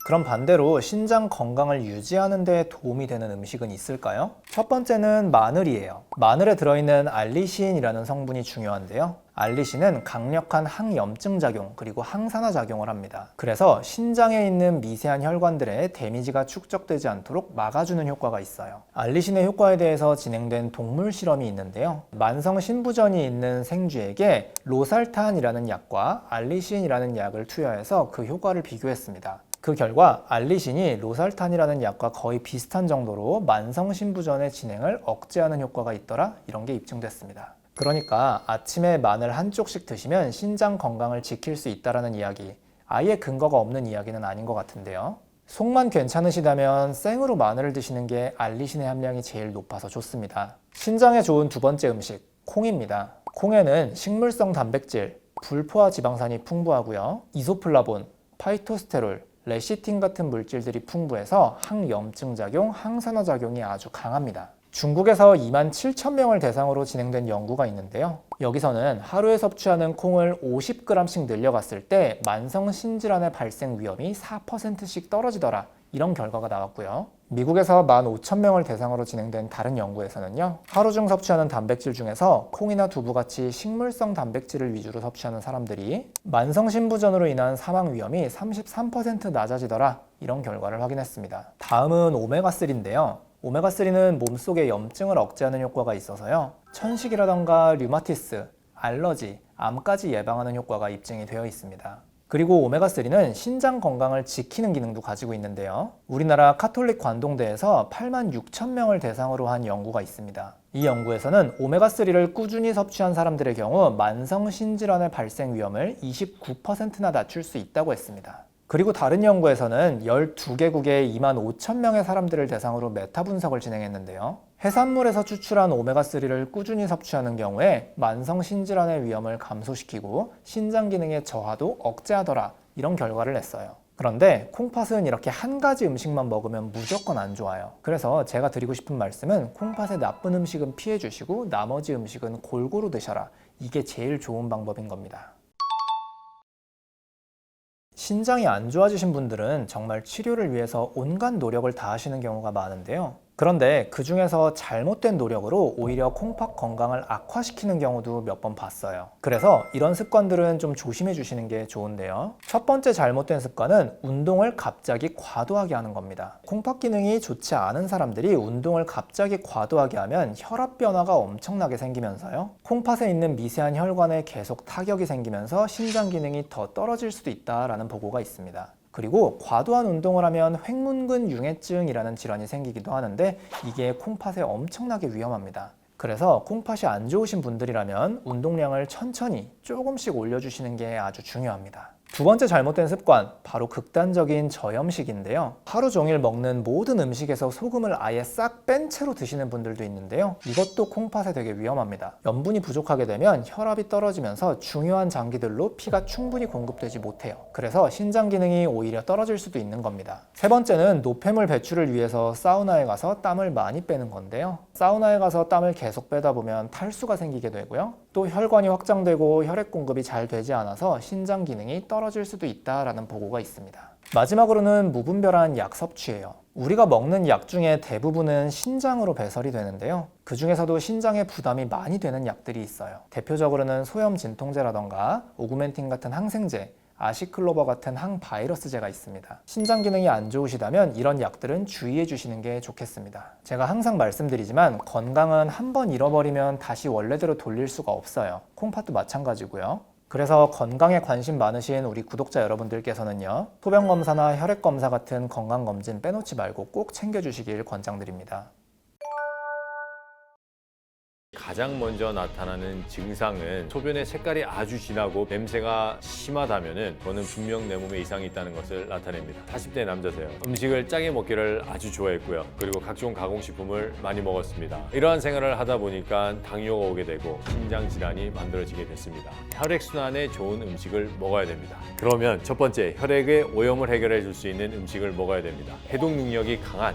그럼 반대로 신장 건강을 유지하는 데 도움이 되는 음식은 있을까요? 첫 번째는 마늘이에요. 마늘에 들어있는 알리신이라는 성분이 중요한데요. 알리신은 강력한 항염증 작용 그리고 항산화 작용을 합니다. 그래서 신장에 있는 미세한 혈관들에 데미지가 축적되지 않도록 막아주는 효과가 있어요. 알리신의 효과에 대해서 진행된 동물 실험이 있는데요. 만성 신부전이 있는 생쥐에게 로살탄이라는 약과 알리신이라는 약을 투여해서 그 효과를 비교했습니다. 그 결과 알리신이 로살탄이라는 약과 거의 비슷한 정도로 만성 신부전의 진행을 억제하는 효과가 있더라, 이런 게 입증됐습니다. 그러니까 아침에 마늘 한 쪽씩 드시면 신장 건강을 지킬 수 있다라는 이야기, 아예 근거가 없는 이야기는 아닌 것 같은데요. 속만 괜찮으시다면 생으로 마늘을 드시는 게 알리신의 함량이 제일 높아서 좋습니다. 신장에 좋은 두 번째 음식, 콩입니다. 콩에는 식물성 단백질, 불포화 지방산이 풍부하고요. 이소플라본, 파이토스테롤, 레시틴 같은 물질들이 풍부해서 항염증 작용, 항산화 작용이 아주 강합니다. 중국에서 27,000명을 대상으로 진행된 연구가 있는데요. 여기서는 하루에 섭취하는 콩을 50g씩 늘려갔을 때 만성 신질환의 발생 위험이 4%씩 떨어지더라. 이런 결과가 나왔고요. 미국에서 15,000명을 대상으로 진행된 다른 연구에서는요. 하루 중 섭취하는 단백질 중에서 콩이나 두부같이 식물성 단백질을 위주로 섭취하는 사람들이 만성 신부전으로 인한 사망 위험이 33% 낮아지더라. 이런 결과를 확인했습니다. 다음은 오메가3인데요. 오메가3는 몸속의 염증을 억제하는 효과가 있어서요. 천식이라던가 류마티스, 알러지, 암까지 예방하는 효과가 입증이 되어 있습니다. 그리고 오메가3는 신장 건강을 지키는 기능도 가지고 있는데요. 우리나라 카톨릭 관동대에서 86,000명을 대상으로 한 연구가 있습니다. 이 연구에서는 오메가3를 꾸준히 섭취한 사람들의 경우 만성 신질환의 발생 위험을 29%나 낮출 수 있다고 했습니다. 그리고 다른 연구에서는 12개국의 25,000명의 사람들을 대상으로 메타 분석을 진행했는데요. 해산물에서 추출한 오메가3를 꾸준히 섭취하는 경우에 만성 신질환의 위험을 감소시키고 신장 기능의 저하도 억제하더라. 이런 결과를 냈어요. 그런데 콩팥은 이렇게 한 가지 음식만 먹으면 무조건 안 좋아요. 그래서 제가 드리고 싶은 말씀은 콩팥의 나쁜 음식은 피해 주시고 나머지 음식은 골고루 드셔라. 이게 제일 좋은 방법인 겁니다. 신장이 안 좋아지신 분들은 정말 치료를 위해서 온갖 노력을 다하시는 경우가 많은데요. 그런데 그 중에서 잘못된 노력으로 오히려 콩팥 건강을 악화시키는 경우도 몇 번 봤어요. 그래서 이런 습관들은 좀 조심해 주시는 게 좋은데요. 첫 번째 잘못된 습관은 운동을 갑자기 과도하게 하는 겁니다. 콩팥 기능이 좋지 않은 사람들이 운동을 갑자기 과도하게 하면 혈압 변화가 엄청나게 생기면서요. 콩팥에 있는 미세한 혈관에 계속 타격이 생기면서 신장 기능이 더 떨어질 수도 있다라는 보고가 있습니다. 그리고 과도한 운동을 하면 횡문근 융해증이라는 질환이 생기기도 하는데 이게 콩팥에 엄청나게 위험합니다. 그래서 콩팥이 안 좋으신 분들이라면 운동량을 천천히 조금씩 올려주시는 게 아주 중요합니다. 두 번째 잘못된 습관, 바로 극단적인 저염식인데요. 하루 종일 먹는 모든 음식에서 소금을 아예 싹 뺀 채로 드시는 분들도 있는데요. 이것도 콩팥에 되게 위험합니다. 염분이 부족하게 되면 혈압이 떨어지면서 중요한 장기들로 피가 충분히 공급되지 못해요. 그래서 신장 기능이 오히려 떨어질 수도 있는 겁니다. 세 번째는 노폐물 배출을 위해서 사우나에 가서 땀을 많이 빼는 건데요. 사우나에 가서 땀을 계속 빼다 보면 탈수가 생기게 되고요. 또 혈관이 확장되고 혈액 공급이 잘 되지 않아서 신장 기능이 떨어질 수도 있다라는 보고가 있습니다. 마지막으로는 무분별한 약 섭취예요. 우리가 먹는 약 중에 대부분은 신장으로 배설이 되는데요. 그 중에서도 신장에 부담이 많이 되는 약들이 있어요. 대표적으로는 소염 진통제라던가 오구멘틴 같은 항생제, 아시클로버 같은 항바이러스제가 있습니다. 신장 기능이 안 좋으시다면 이런 약들은 주의해 주시는 게 좋겠습니다. 제가 항상 말씀드리지만 건강은 한번 잃어버리면 다시 원래대로 돌릴 수가 없어요. 콩팥도 마찬가지고요. 그래서 건강에 관심 많으신 우리 구독자 여러분들께서는요. 소변검사나 혈액검사 같은 건강검진 빼놓지 말고 꼭 챙겨주시길 권장드립니다. 가장 먼저 나타나는 증상은 소변의 색깔이 아주 진하고 냄새가 심하다면은 그거는 분명 내 몸에 이상이 있다는 것을 나타냅니다. 40대 남자세요. 음식을 짜게 먹기를 아주 좋아했고요. 그리고 각종 가공식품을 많이 먹었습니다. 이러한 생활을 하다 보니까 당뇨가 오게 되고 신장 질환이 만들어지게 됐습니다. 혈액순환에 좋은 음식을 먹어야 됩니다. 그러면 첫 번째, 혈액의 오염을 해결해 줄 수 있는 음식을 먹어야 됩니다. 해독 능력이 강한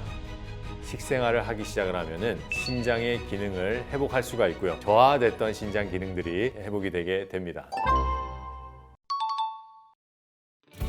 식생활을 하기 시작을 하면은 신장의 기능을 회복할 수가 있고요. 저하됐던 신장 기능들이 회복이 되게 됩니다.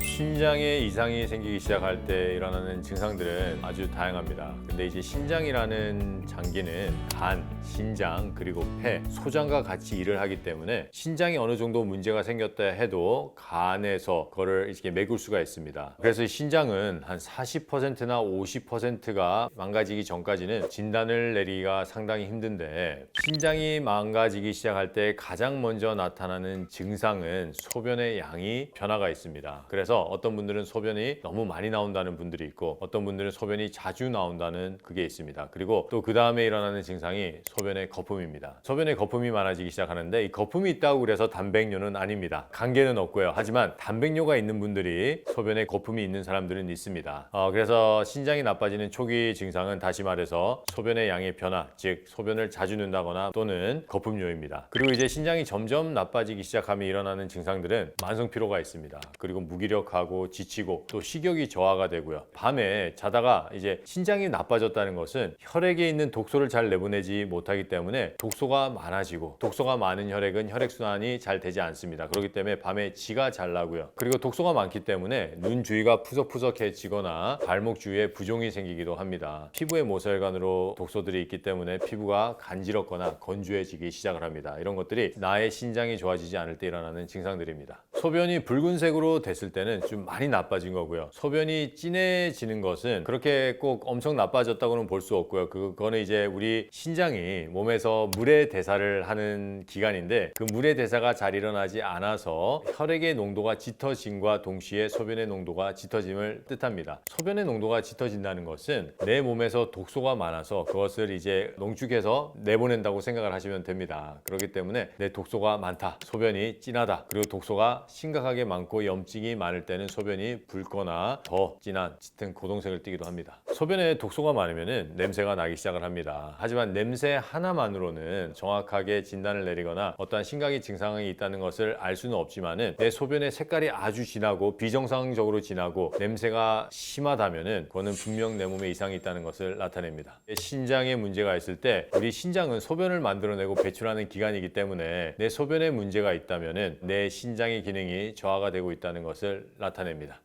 신장에 이상이 생기기 시작할 때 일어나는 증상들은 아주 다양합니다. 근데 이제 신장이라는 장기는 간, 신장, 그리고 폐, 소장과 같이 일을 하기 때문에 신장이 어느 정도 문제가 생겼다 해도 간에서 그거를 이렇게 메꿀 수가 있습니다. 그래서 신장은 한 40%나 50%가 망가지기 전까지는 진단을 내리기가 상당히 힘든데 신장이 망가지기 시작할 때 가장 먼저 나타나는 증상은 소변의 양이 변화가 있습니다. 그래서 어떤 분들은 소변이 너무 많이 나온다는 분들이 있고 어떤 분들은 소변이 자주 나온다는 그게 있습니다. 그리고 또 그 다음에 일어나는 증상이 소변의 거품입니다. 소변에 거품이 많아지기 시작하는데 이 거품이 있다고 그래서 단백뇨는 아닙니다. 관계는 없고요. 하지만 단백뇨가 있는 분들이 소변에 거품이 있는 사람들은 있습니다. 그래서 신장이 나빠지는 초기 증상은 다시 말해서 소변의 양의 변화, 즉 소변을 자주 넣는다거나 또는 거품뇨입니다. 그리고 이제 신장이 점점 나빠지기 시작하면 일어나는 증상들은 만성 피로가 있습니다. 그리고 무기력함 무기력하고 지치고 또 식욕이 저하가 되고요. 밤에 자다가 이제 신장이 나빠졌다는 것은 혈액에 있는 독소를 잘 내보내지 못하기 때문에 독소가 많아지고, 독소가 많은 혈액은 혈액순환이 잘 되지 않습니다. 그렇기 때문에 밤에 지가 잘 나고요. 그리고 독소가 많기 때문에 눈 주위가 푸석푸석해지거나 발목 주위에 부종이 생기기도 합니다. 피부에 모세혈관으로 독소들이 있기 때문에 피부가 간지럽거나 건조해지기 시작을 합니다. 이런 것들이 나의 신장이 좋아지지 않을 때 일어나는 증상들입니다. 소변이 붉은색으로 됐을 때는 좀 많이 나빠진 거고요. 소변이 진해지는 것은 그렇게 꼭 엄청 나빠졌다고는 볼 수 없고요. 그거는 이제 우리 신장이 몸에서 물의 대사를 하는 기관인데, 그 물의 대사가 잘 일어나지 않아서 혈액의 농도가 짙어짐과 동시에 소변의 농도가 짙어짐을 뜻합니다. 소변의 농도가 짙어진다는 것은 내 몸에서 독소가 많아서 그것을 이제 농축해서 내보낸다고 생각을 하시면 됩니다. 그렇기 때문에 내 독소가 많다, 소변이 진하다, 그리고 독소가 심각하게 많고 염증이 많을 때는 소변이 붉거나 더 진한 짙은 고동색을 띠기도 합니다. 소변에 독소가 많으면 냄새가 나기 시작을 합니다. 하지만 냄새 하나만으로는 정확하게 진단을 내리거나 어떠한 심각한 증상이 있다는 것을 알 수는 없지만은, 내 소변의 색깔이 아주 진하고 비정상적으로 진하고 냄새가 심하다면은 그거는 분명 내 몸에 이상이 있다는 것을 나타냅니다. 신장에 문제가 있을 때, 우리 신장은 소변을 만들어내고 배출하는 기관이기 때문에 내 소변에 문제가 있다면은 내 신장의 기능이 저하가 되고 있다는 것을 나타냅니다.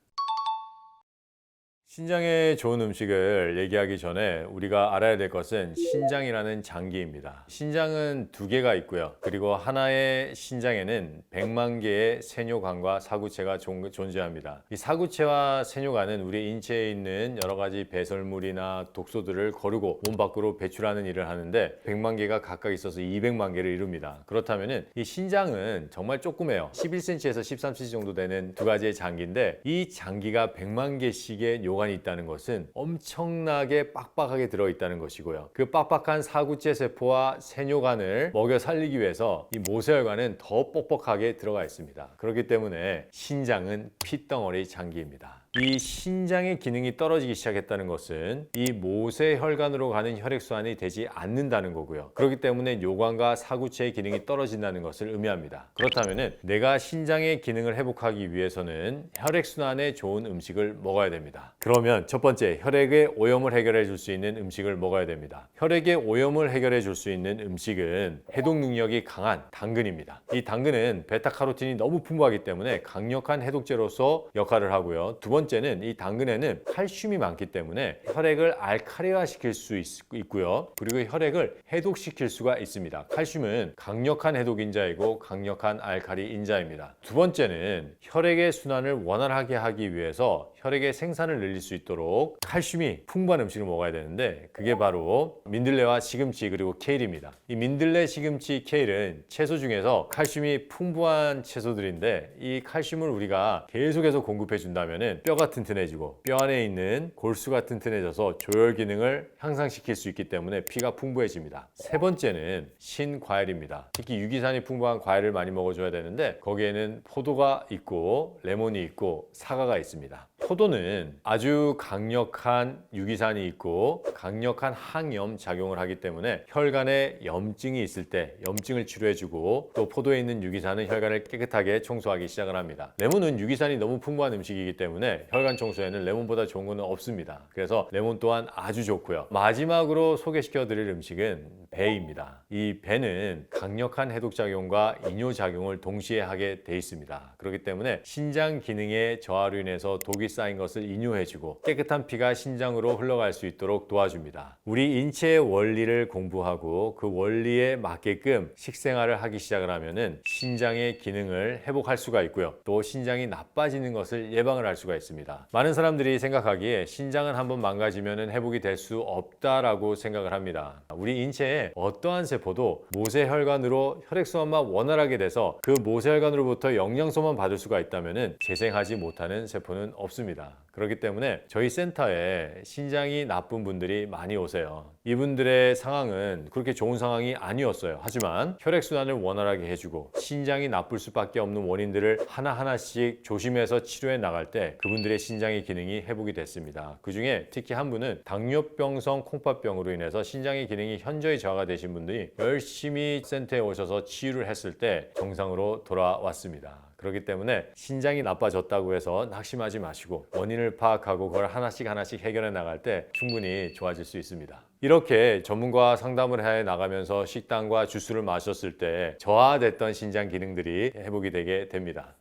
신장에 좋은 음식을 얘기하기 전에 우리가 알아야 될 것은 신장이라는 장기입니다. 신장은 두 개가 있고요. 그리고 하나의 신장에는 100만 개의 세뇨관과 사구체가 존재합니다. 이 사구체와 세뇨관은 우리 인체에 있는 여러 가지 배설물이나 독소들을 거르고 몸 밖으로 배출하는 일을 하는데, 100만 개가 각각 있어서 200만 개를 이룹니다. 그렇다면 이 신장은 정말 조그매요. 11cm에서 13cm 정도 되는 두 가지의 장기인데, 이 장기가 100만 개씩의 요관이 있다는 것은 엄청나게 빡빡하게 들어있다는 것이고요. 그 빡빡한 사구체 세포와 세뇨관을 먹여 살리기 위해서 이 모세혈관은 더 뻑뻑하게 들어가 있습니다. 그렇기 때문에 신장은 핏덩어리 장기입니다. 이 신장의 기능이 떨어지기 시작했다는 것은 이 모세혈관으로 가는 혈액순환이 되지 않는다는 거고요. 그렇기 때문에 요관과 사구체의 기능이 떨어진다는 것을 의미합니다. 그렇다면 내가 신장의 기능을 회복하기 위해서는 혈액순환에 좋은 음식을 먹어야 됩니다. 그러면 첫 번째, 혈액의 오염을 해결해 줄 수 있는 음식을 먹어야 됩니다. 혈액의 오염을 해결해 줄 수 있는 음식은 해독 능력이 강한 당근입니다. 이 당근은 베타카로틴이 너무 풍부하기 때문에 강력한 해독제로서 역할을 하고요. 두 번째는 이 당근에는 칼슘이 많기 때문에 혈액을 알칼리화 시킬 수 있고요. 그리고 혈액을 해독시킬 수가 있습니다. 칼슘은 강력한 해독인자이고 강력한 알칼리 인자입니다. 두 번째는 혈액의 순환을 원활하게 하기 위해서 혈액의 생산을 늘릴 수 있도록 칼슘이 풍부한 음식을 먹어야 되는데, 그게 바로 민들레와 시금치 그리고 케일입니다. 이 민들레, 시금치, 케일은 채소 중에서 칼슘이 풍부한 채소들인데, 이 칼슘을 우리가 계속해서 공급해 준다면 뼈가 튼튼해지고 뼈 안에 있는 골수가 튼튼해져서 조혈 기능을 향상시킬 수 있기 때문에 피가 풍부해집니다. 세 번째는 신과일입니다. 특히 유기산이 풍부한 과일을 많이 먹어줘야 되는데, 거기에는 포도가 있고 레몬이 있고 사과가 있습니다. 포도는 아주 강력한 유기산이 있고 강력한 항염 작용을 하기 때문에 혈관에 염증이 있을 때 염증을 치료해주고, 또 포도에 있는 유기산은 혈관을 깨끗하게 청소하기 시작을 합니다. 레몬은 유기산이 너무 풍부한 음식이기 때문에 혈관 청소에는 레몬보다 좋은 것은 없습니다. 그래서 레몬 또한 아주 좋고요. 마지막으로 소개시켜 드릴 음식은 배입니다. 이 배는 강력한 해독작용과 이뇨작용을 동시에 하게 돼 있습니다. 그렇기 때문에 신장 기능의 저하로 인해서 독이 쌓인 것을 이뇨해주고 깨끗한 피가 신장으로 흘러갈 수 있도록 도와줍니다. 우리 인체의 원리를 공부하고 그 원리에 맞게끔 식생활을 하기 시작을 하면은 신장의 기능을 회복할 수가 있고요. 또 신장이 나빠지는 것을 예방을 할 수가 있습니다. 많은 사람들이 생각하기에 신장은 한번 망가지면은 회복이 될 수 없다라고 생각을 합니다. 우리 인체에 어떠한 세포도 모세혈관으로 혈액순환만 원활하게 돼서 그 모세혈관으로부터 영양소만 받을 수가 있다면은 재생하지 못하는 세포는 없습니다. 그렇기 때문에 저희 센터에 신장이 나쁜 분들이 많이 오세요. 이분들의 상황은 그렇게 좋은 상황이 아니었어요. 하지만 혈액순환을 원활하게 해주고 신장이 나쁠 수밖에 없는 원인들을 하나하나씩 조심해서 치료해 나갈 때 그분들의 신장의 기능이 회복이 됐습니다. 그 중에 특히 한 분은 당뇨병성 콩팥병으로 인해서 신장의 기능이 현저히 저하가 되신 분들이 열심히 센터에 오셔서 치유를 했을 때 정상으로 돌아왔습니다. 그렇기 때문에 신장이 나빠졌다고 해서 낙심하지 마시고 원인을 파악하고 그걸 하나씩 해결해 나갈 때 충분히 좋아질 수 있습니다. 이렇게 전문가와 상담을 해 나가면서 식단과 주스를 마셨을 때 저하됐던 신장 기능들이 회복이 되게 됩니다.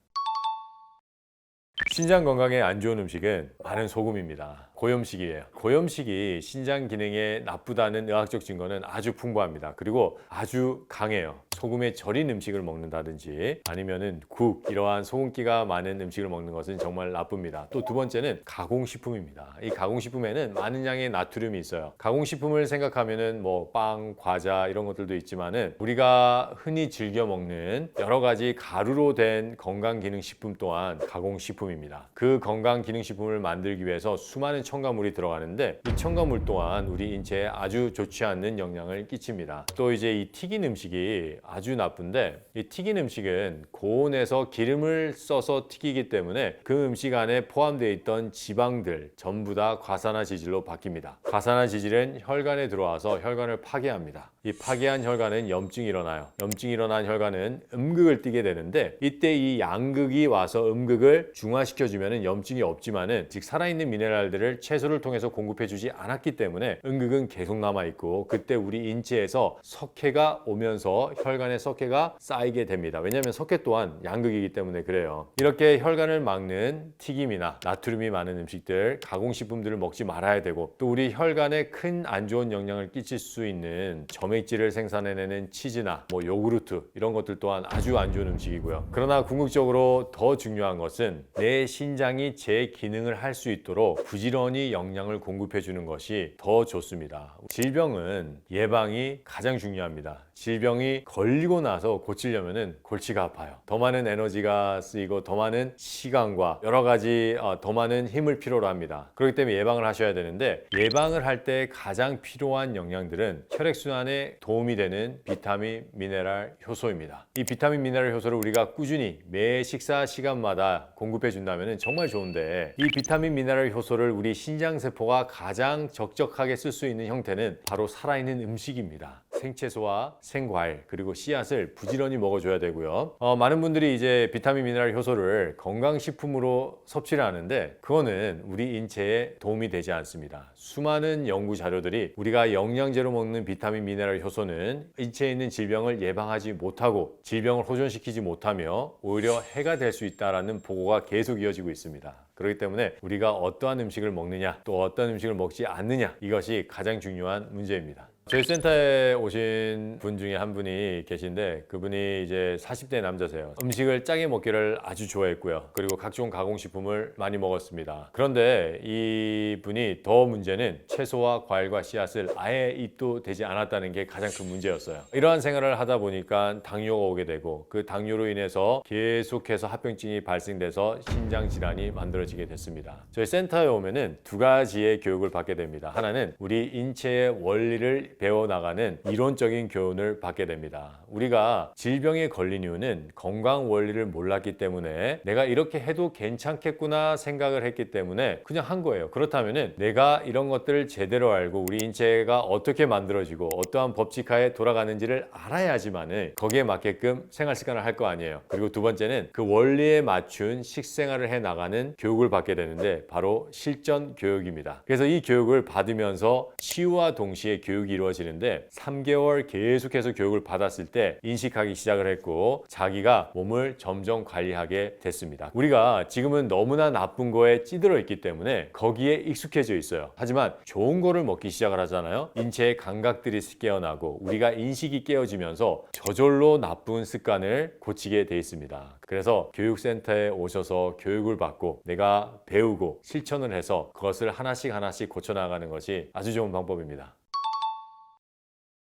신장 건강에 안 좋은 음식은 많은 소금입니다. 고염식이에요. 고염식이 신장 기능에 나쁘다는 의학적 증거는 아주 풍부합니다. 그리고 아주 강해요. 소금에 절인 음식을 먹는다든지 아니면은 국, 이러한 소금기가 많은 음식을 먹는 것은 정말 나쁩니다. 또 두 번째는 가공식품입니다. 이 가공식품에는 많은 양의 나트륨이 있어요. 가공식품을 생각하면은 뭐 빵, 과자 이런 것들도 있지만은 우리가 흔히 즐겨 먹는 여러 가지 가루로 된 건강기능식품 또한 가공식품입니다. 그 건강기능식품을 만들기 위해서 수많은 첨가물이 들어가는데 이 첨가물 또한 우리 인체에 아주 좋지 않는 영향을 끼칩니다. 또 이제 이 튀긴 음식이 아주 나쁜데 이 튀긴 음식은 고온에서 기름을 써서 튀기기 때문에 그 음식 안에 포함되어 있던 지방들 전부 다 과산화지질로 바뀝니다. 과산화지질은 혈관에 들어와서 혈관을 파괴합니다. 이 파괴한 혈관은 염증이 일어나요. 염증이 일어난 혈관은 음극을 띠게 되는데 이때 이 양극이 와서 음극을 중화시켜주면 염증이 없지만은 즉 살아있는 미네랄들을 채소를 통해서 공급해주지 않았기 때문에 음극은 계속 남아있고 그때 우리 인체에서 석회가 오면서 혈관에 석회가 쌓이게 됩니다. 왜냐하면 석회 또한 양극이기 때문에 그래요. 이렇게 혈관을 막는 튀김이나 나트륨이 많은 음식들, 가공식품들을 먹지 말아야 되고 또 우리 혈관에 큰 안 좋은 영향을 끼칠 수 있는 점액질을 생산해내는 치즈나 뭐 요구르트 이런 것들 또한 아주 안 좋은 음식이고요. 그러나 궁극적으로 더 중요한 것은 내 신장이 제 기능을 할 수 있도록 부지런히 영양을 공급해 주는 것이 더 좋습니다. 질병은 예방이 가장 중요합니다. 질병이 걸리고 나서 고치려면은 골치가 아파요. 더 많은 에너지가 쓰이고 더 많은 시간과 여러 가지 더 많은 힘을 필요로 합니다. 그렇기 때문에 예방을 하셔야 되는데 예방을 할 때 가장 필요한 영양들은 혈액순환에 도움이 되는 비타민, 미네랄, 효소입니다. 이 비타민, 미네랄, 효소를 우리가 꾸준히 매 식사 시간마다 공급해 준다면 정말 좋은데 이 비타민, 미네랄, 효소를 우리 신장세포가 가장 적적하게 쓸 수 있는 형태는 바로 살아있는 음식입니다. 생채소와 생과일 그리고 씨앗을 부지런히 먹어줘야 되고요. 많은 분들이 이제 비타민, 미네랄, 효소를 건강식품으로 섭취를 하는데 그거는 우리 인체에 도움이 되지 않습니다. 수많은 연구 자료들이 우리가 영양제로 먹는 비타민, 미네랄, 효소는 인체에 있는 질병을 예방하지 못하고 질병을 호전시키지 못하며 오히려 해가 될 수 있다는 보고가 계속 이어지고 있습니다. 그렇기 때문에 우리가 어떠한 음식을 먹느냐 또 어떤 음식을 먹지 않느냐 이것이 가장 중요한 문제입니다. 저희 센터에 오신 분 중에 한 분이 계신데 그분이 이제 40대 남자세요. 음식을 짜게 먹기를 아주 좋아했고요. 그리고 각종 가공식품을 많이 먹었습니다. 그런데 이 분이 더 문제는 채소와 과일과 씨앗을 아예 입도 대지 않았다는 게 가장 큰 문제였어요. 이러한 생활을 하다 보니까 당뇨가 오게 되고 그 당뇨로 인해서 계속해서 합병증이 발생돼서 신장 질환이 만들어지게 됐습니다. 저희 센터에 오면은 두 가지의 교육을 받게 됩니다. 하나는 우리 인체의 원리를 배워나가는 이론적인 교훈을 받게 됩니다. 우리가 질병에 걸린 이유는 건강 원리를 몰랐기 때문에 내가 이렇게 해도 괜찮겠구나 생각을 했기 때문에 그냥 한 거예요. 그렇다면 내가 이런 것들을 제대로 알고 우리 인체가 어떻게 만들어지고 어떠한 법칙하에 돌아가는지를 알아야지만 거기에 맞게끔 생활 습관을 할 거 아니에요. 그리고 두 번째는 그 원리에 맞춘 식생활을 해나가는 교육을 받게 되는데 바로 실전 교육입니다. 그래서 이 교육을 받으면서 치유와 동시에 교육이 이루어지는데 3개월 계속해서 교육을 받았을 때 인식하기 시작을 했고 자기가 몸을 점점 관리하게 됐습니다. 우리가 지금은 너무나 나쁜 거에 찌들어 있기 때문에 거기에 익숙해져 있어요. 하지만 좋은 거를 먹기 시작을 하잖아요. 인체의 감각들이 깨어나고 우리가 인식이 깨어지면서 저절로 나쁜 습관을 고치게 돼 있습니다. 그래서 교육센터에 오셔서 교육을 받고 내가 배우고 실천을 해서 그것을 하나씩 고쳐나가는 것이 아주 좋은 방법입니다.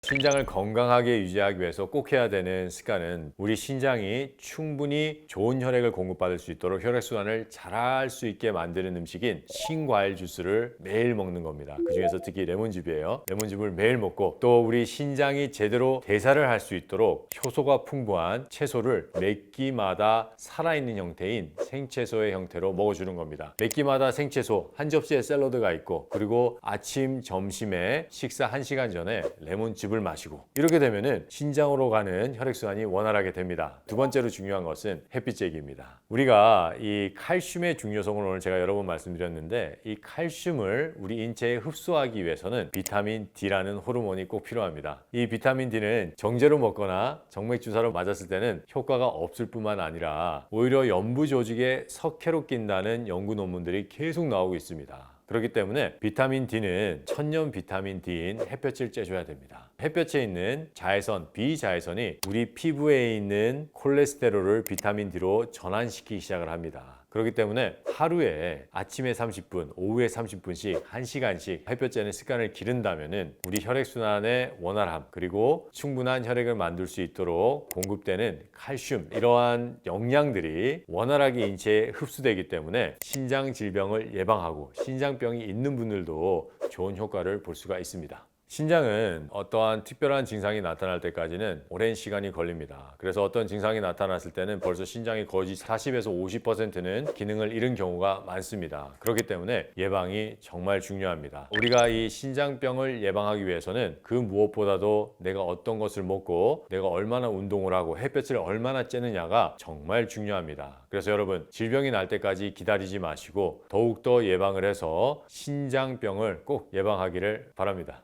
신장을 건강하게 유지하기 위해서 꼭 해야 되는 습관은 우리 신장이 충분히 좋은 혈액을 공급받을 수 있도록 혈액순환을 잘할 수 있게 만드는 음식인 신과일 주스를 매일 먹는 겁니다. 그 중에서 특히 레몬즙이에요. 레몬즙을 매일 먹고 또 우리 신장이 제대로 대사를 할 수 있도록 효소가 풍부한 채소를 몇 끼마다 살아있는 형태인 생채소의 형태로 먹어주는 겁니다. 몇 끼마다 생채소 한 접시에 샐러드가 있고 그리고 아침, 점심에 식사 1시간 전에 레몬즙을 물을 마시고 이렇게 되면은 신장으로 가는 혈액순환이 원활하게 됩니다. 두 번째로 중요한 것은 햇빛 쬐기입니다. 우리가 이 칼슘의 중요성을 오늘 제가 여러 번 말씀드렸는데 이 칼슘을 우리 인체에 흡수하기 위해서는 비타민 D라는 호르몬이 꼭 필요합니다. 이 비타민 D는 정제로 먹거나 정맥 주사로 맞았을 때는 효과가 없을 뿐만 아니라 오히려 연부 조직에 석회로 낀다는 연구 논문들이 계속 나오고 있습니다. 그렇기 때문에 비타민 D는 천년 비타민 D인 햇볕을 쬐줘야 됩니다. 햇볕에 있는 자외선, 비자외선이 우리 피부에 있는 콜레스테롤을 비타민 D로 전환시키기 시작을 합니다. 그렇기 때문에 하루에 아침에 30분, 오후에 30분씩 1시간씩 햇볕 쬐는 습관을 기른다면은 우리 혈액순환의 원활함 그리고 충분한 혈액을 만들 수 있도록 공급되는 칼슘 이러한 영양들이 원활하게 인체에 흡수되기 때문에 신장 질병을 예방하고 신장병이 있는 분들도 좋은 효과를 볼 수가 있습니다. 신장은 어떠한 특별한 증상이 나타날 때까지는 오랜 시간이 걸립니다. 그래서 어떤 증상이 나타났을 때는 벌써 신장의 거의 40에서 50%는 기능을 잃은 경우가 많습니다. 그렇기 때문에 예방이 정말 중요합니다. 우리가 이 신장병을 예방하기 위해서는 그 무엇보다도 내가 어떤 것을 먹고 내가 얼마나 운동을 하고 햇볕을 얼마나 쬐느냐가 정말 중요합니다. 그래서 여러분 질병이 날 때까지 기다리지 마시고 더욱더 예방을 해서 신장병을 꼭 예방하기를 바랍니다.